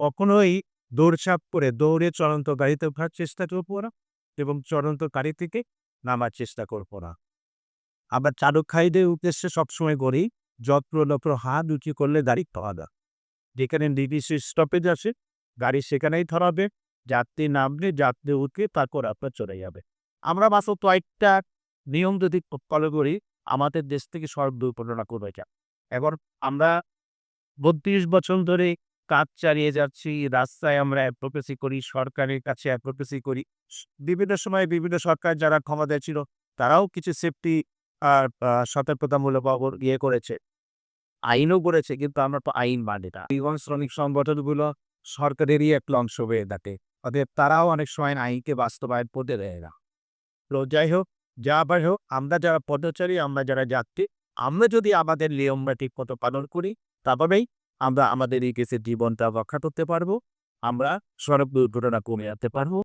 কখনোই দৌড়ঝাঁপ করে দৌড়ে চলন্ত গাড়িতে ওঠার চেষ্টা করবো না এবং চলন্ত গাড়ি থেকে নামার চেষ্টা করবো না। আমরা চালক ভাইদের উদ্দেশ্যে সবসময় বলি, যত্রতত্র হাত উঁচু করলে গাড়ি থামাবে না। যেখানে নির্দিষ্ট স্টপেজ আছে, গাড়ি সেখানেই থামাবে। যাত্রী নামলে যাত্রী উঠে তারপর আপনার চলে যাবে। আমরা মাত্র কয়েকটা নিয়ম যদি ফলো করি, আমাদের দেশ থেকে সড়ক দুর্ঘটনা কমে যায়। এখন আমরা ৩২ বছর ধরে কাজ চালিয়ে যাচ্ছি। রাস্তায় আমরা অ্যাডভোকেসি করি, সরকারের কাছে অ্যাডভোকেসি করি। বিভিন্ন সময়ে বিভিন্ন সরকার যারা ক্ষমতায় ছিল, তারাও কিছু সেফটি আ আ সতর্কতামূলক করেছে। আইনও করেছে, কিন্তু আমরা তো আইন মানি না। পরিবহন শ্রমিক সংগঠনগুলো সরকারেরই একটা অংশ হয়ে থাকে। অতএব তারাও অনেক সময় আইনকে বাস্তবায়ন করতে দেয় না। তো যাই হোক, যা আবার হোক, আমরা যারা পথচারী, আমরা যারা যাত্রী, আমরা যদি আমাদের নিয়মটা ঠিকমতো পালন করি, তবেই আমরা আমাদের এই দেশের জীবনটা রক্ষা করতে পারবো। আমরা সড়ক দুর্ঘটনা কমিয়ে আনতে পারবো।